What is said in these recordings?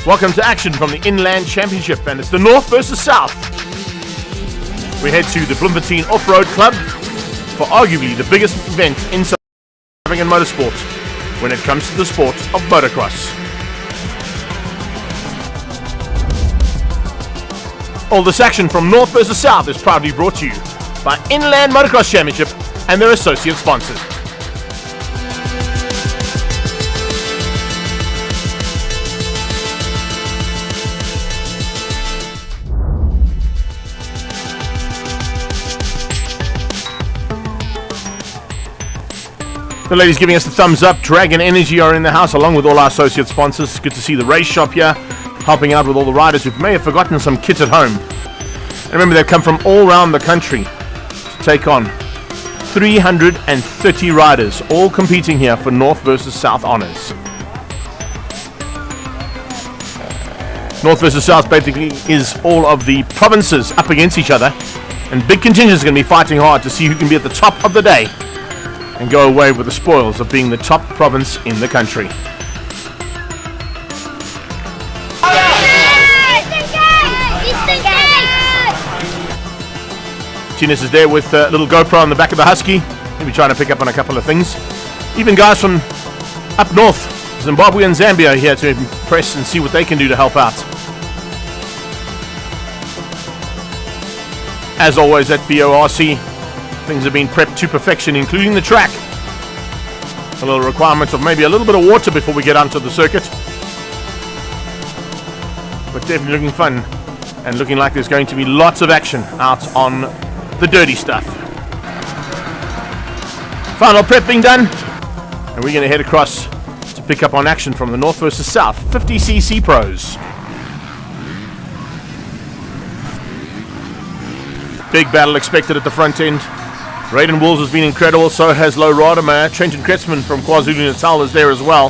Welcome to action from the Inland Championship, and it's the North versus South. We head to the Bloem Off-Road Club for arguably the biggest event in South African motorsport when it comes to the sport of motocross. All this action from North versus South is proudly brought to you by Inland Motocross Championship and their associate sponsors. The ladies giving us the thumbs up. Dragon Energy are in the house along with all our associate sponsors. It's good to see the race shop here helping out with all the riders who may have forgotten some kit at home. And remember, they've come from all around the country to take on 330 riders, all competing here for North versus South honors. North versus South basically is all of the provinces up against each other, and big contingents are going to be fighting hard to see who can be at the top of the day and go away with the spoils of being the top province in the country. Tinas is there with a little GoPro on the back of the Husky, maybe trying to pick up on a couple of things. Even guys from up north, Zimbabwe and Zambia, are here to impress and see what they can do to help out. As always at BORC, things have been prepped to perfection, including the track. A little requirement of maybe a little bit of water before we get onto the circuit. But definitely looking fun and looking like there's going to be lots of action out on the dirty stuff. Final prep being done, and we're going to head across to pick up on action from the North versus South 50cc pros. Big battle expected at the front end. Raiden Wolves has been incredible, so has Lo Rademacher. Trenton Kretzmann from KwaZulu-Natal is there as well.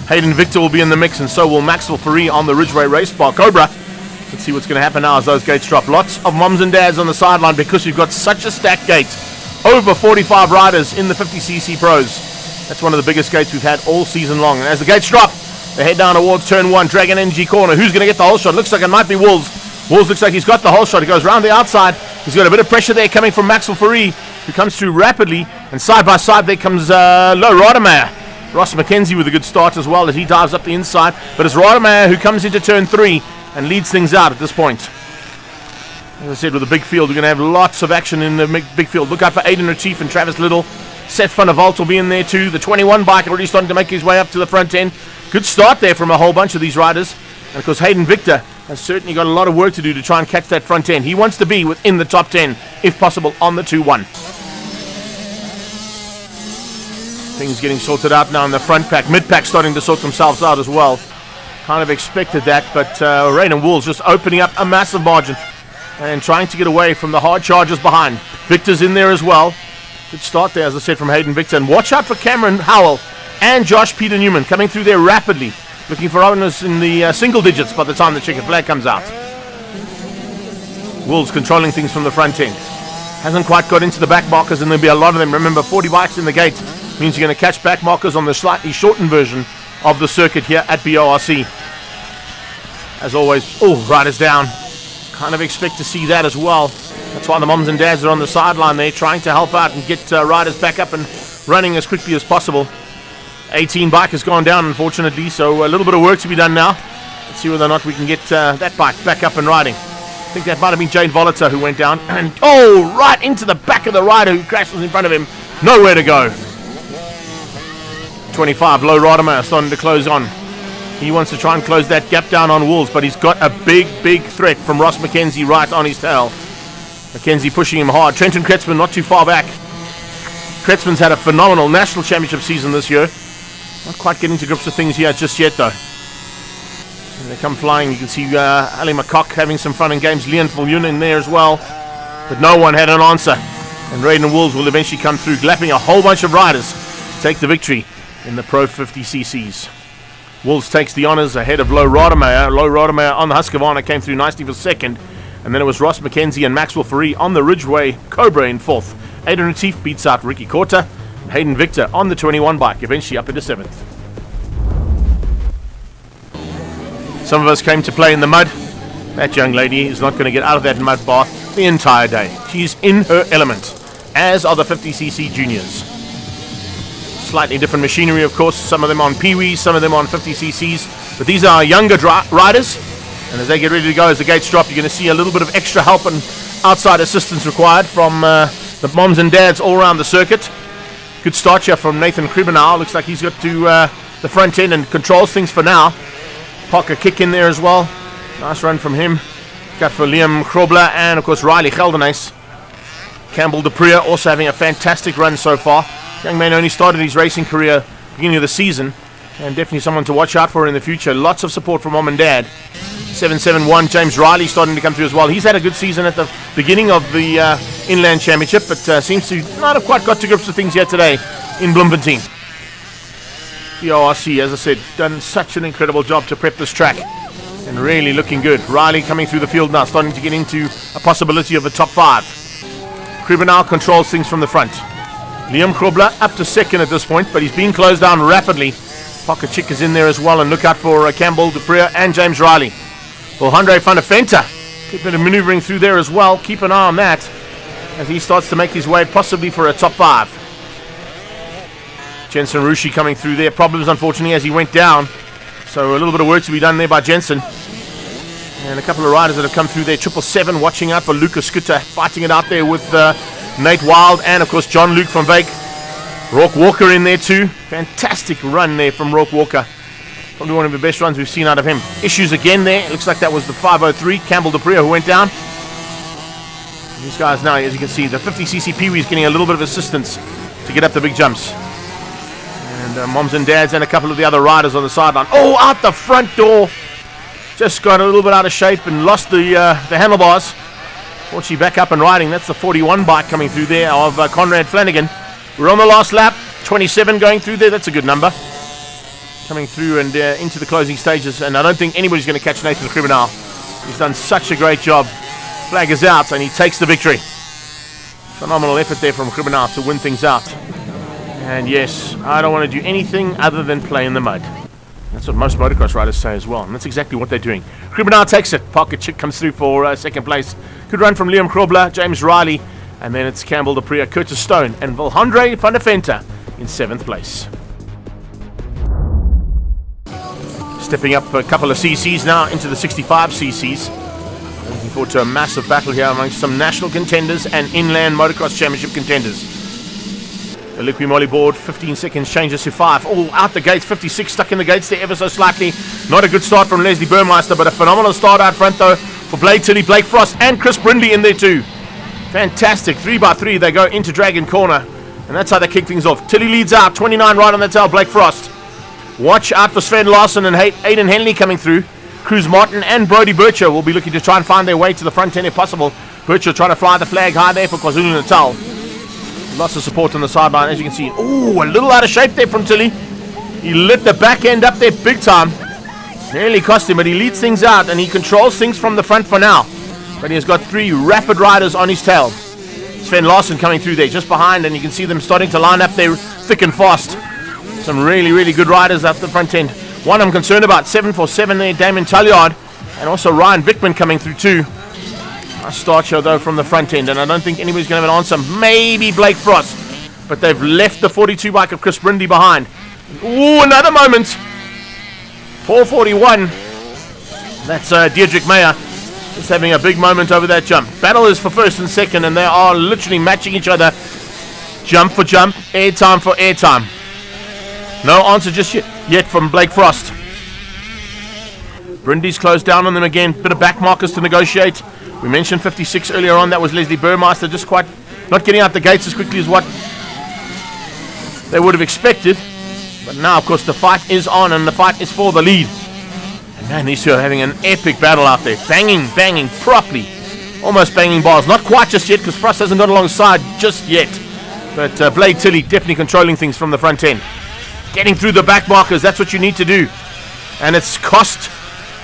Hayden Victor will be in the mix, and so will Maxwell Fourie on the Ridgeway Race Bar Cobra. Let's see what's going to happen now as those gates drop. Lots of moms and dads on the sideline because we've got such a stacked gate. Over 45 riders in the 50cc pros. That's one of the biggest gates we've had all season long. And as the gates drop, they head down towards turn 1, Dragon Energy corner. Who's going to get the whole shot? Looks like it might be Wolves. Wolves looks like he's got the whole shot. He goes round the outside. He's got a bit of pressure there coming from Maxwell Fourie, who comes through rapidly, and side by side there comes Lo Rademacher. Ross McKenzie with a good start as well as he dives up the inside, but it's Rademacher who comes into turn 3 and leads things out at this point. As I said, with the big field, we're going to have lots of action in the big field. Look out for Aiden Retief and Travis Little. Seth Van der Walt will be in there too. The 21 bike already starting to make his way up to the front end. Good start there from a whole bunch of these riders. And of course, Hayden Victor has certainly got a lot of work to do to try and catch that front end. He wants to be within the top 10, if possible, on the 2-1. Things getting sorted out now in the front pack. Mid pack starting to sort themselves out as well. Kind of expected that, but Raiden Wolves just opening up a massive margin and trying to get away from the hard chargers behind. Victor's in there as well. Good start there, as I said, from Hayden Victor. And watch out for Cameron Howell and Josh Peter Newman coming through there rapidly, looking for owners in the single digits by the time the checkered flag comes out. Wolves controlling things from the front end. Hasn't quite got into the back markers, and there'll be a lot of them. Remember, 40 bikes in the gate means you're going to catch back markers on the slightly shortened version of the circuit here at BORC. As always, riders down. Kind of expect to see that as well. That's why the moms and dads are on the sideline there, trying to help out and get riders back up and running as quickly as possible. 18 bike has gone down, unfortunately, so a little bit of work to be done now. Let's see whether or not we can get that bike back up and riding. I think that might have been Jane Voliter who went down, and right into the back of the rider who crashes in front of him. Nowhere to go. 25, Lo Rademacher starting to close on. He wants to try and close that gap down on Wolves, but he's got a big threat from Ross McKenzie right on his tail. McKenzie pushing him hard. Trenton Kretzmann not too far back. Kretzmann's had a phenomenal national championship season this year. Not quite getting to grips with things here just yet, though. And they come flying. You can see Ali McCock having some fun and games. Leon Viljoen in there as well. But no one had an answer. And Raiden Wolves will eventually come through, glapping a whole bunch of riders to take the victory in the Pro 50cc's. Wolves takes the honours ahead of Lo Rademacher. Lo Rademacher on the Husqvarna came through nicely for second. And then it was Ross McKenzie and Maxwell Fourie on the Ridgeway Cobra in fourth. Aiden Retief beats out Ricky Korta. And Hayden Victor on the 21 bike, eventually up into seventh. Some of us came to play in the mud. That young lady is not going to get out of that mud bath the entire day. She's in her element, as are the 50cc juniors. Slightly different machinery, of course. Some of them on Pee-wees, some of them on 50cc's. But these are younger riders. And as they get ready to go, as the gates drop, you're going to see a little bit of extra help and outside assistance required from the moms and dads all around the circuit. Good start here from Nathan Kribenau. Looks like he's got to the front end and controls things for now. Parker kick in there as well. Nice run from him. Got for Liam Krobler and, of course, Riley Geldenhuys. Campbell Dupree also having a fantastic run so far. Young man only started his racing career beginning of the season, and definitely someone to watch out for in the future. Lots of support from mom and dad. 771, James Riley starting to come through as well. He's had a good season at the beginning of the Inland Championship, but seems to not have quite got to grips with things yet today in Bloemfontein. PRC, as I said, done such an incredible job to prep this track, and really looking good. Riley coming through the field now, starting to get into a possibility of a top 5. Kribenau controls things from the front. Liam Krobler up to second at this point, but he's being closed down rapidly. Pocket Chick is in there as well, and look out for Campbell Dupree and James Riley. Well, Andre van der Venter keeping him maneuvering through there as well. Keep an eye on that as he starts to make his way possibly for a top 5. Jensen Rushi coming through there. Problems, unfortunately, as he went down. So a little bit of work to be done there by Jensen. And a couple of riders that have come through there. 777 watching out for Lucas Scooter, fighting it out there with Nate Wild and, of course, John Luke from Vake. Rourke Walker in there too. Fantastic run there from Rourke Walker. Probably one of the best runs we've seen out of him. Issues again there. It looks like that was the 503, Campbell Dupree, who went down. And these guys now, as you can see, the 50cc Pee-wee is getting a little bit of assistance to get up the big jumps. And moms and dads and a couple of the other riders on the sideline. Oh, out the front door. Just got a little bit out of shape and lost the handlebars. Fortunately, back up and riding. That's the 41 bike coming through there of Conrad Flanagan. We're on the last lap. 27 going through there. That's a good number. Coming through and into the closing stages. And I don't think anybody's going to catch Nathan Kribenau. He's done such a great job. Flag is out and he takes the victory. Phenomenal effort there from Kribenau to win things out. And yes, I don't want to do anything other than play in the mud. That's what most motocross riders say as well, and that's exactly what they're doing. Kribenau takes it. Pocket Chick comes through for second place. Good run from Liam Krobler, James Riley, and then it's Campbell Dupree, Curtis Stone, and Andre van der Venter in 7th place. Stepping up a couple of CCs now into the 65 CCs. Looking forward to a massive battle here amongst some national contenders and inland motocross championship contenders. The Liqui Moly board, 15 seconds, changes to 5. Oh, out the gates, 56 stuck in the gates there ever so slightly. Not a good start from Leslie Burmeister, but a phenomenal start out front though for Blade Tilley, Blake Frost, and Chris Brindley in there too. Fantastic, 3x3, they go into Dragon Corner, and that's how they kick things off. Tilley leads out, 29 right on the tail, Blake Frost. Watch out for Sven Larson and Aidan Henley coming through. Cruz Martin and Brody Bircher will be looking to try and find their way to the front end if possible. Bircher trying to fly the flag high there for KwaZulu-Natal. Lots of support on the sideline, as you can see. Oh, a little out of shape there from Tilley. He lit the back end up there big time. Nearly cost him, but he leads things out and he controls things from the front for now. But he has got 3 rapid riders on his tail. Sven Larson coming through there just behind, and you can see them starting to line up there thick and fast. Some really, really good riders up the front end. One I'm concerned about, 747 there, Damon Talliard, and also Ryan Bickman coming through too. Nice start show though from the front end, and I don't think anybody's going to have an answer. Maybe Blake Frost, but they've left the 42 bike of Chris Brindley behind. Ooh, another moment. 441. That's Deirdre Meyer just having a big moment over that jump. Battle is for first and second, and they are literally matching each other. Jump for jump, air time for air time. No answer just yet from Blake Frost. Brindley's closed down on them again. Bit of back markers to negotiate. We mentioned 56 earlier on. That was Leslie Burmeister, just quite not getting out the gates as quickly as what they would have expected. But now, of course, the fight is on, and the fight is for the lead. And man, these two are having an epic battle out there. Banging properly. Almost banging bars. Not quite just yet, because Frost hasn't got alongside just yet. But Blade Tilley definitely controlling things from the front end. Getting through the back markers, that's what you need to do. And it's cost...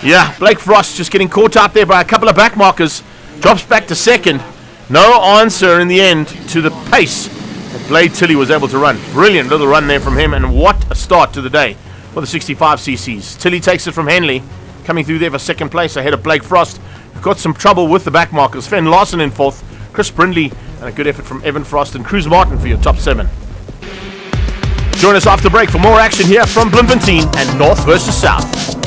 Yeah, Blake Frost just getting caught out there by a couple of back markers. Drops back to second. No answer in the end to the pace that Blade Tilley was able to run. Brilliant little run there from him, and what a start to the day for the 65 cc's. Tilley takes it from Henley. coming through there for second place ahead of Blake Frost. We've got some trouble with the back markers. Fenn Larson in fourth, Chris Brindley, and a good effort from Evan Frost and Cruz Martin for your top 7. Join us after break for more action here from Bloemfontein and North versus South.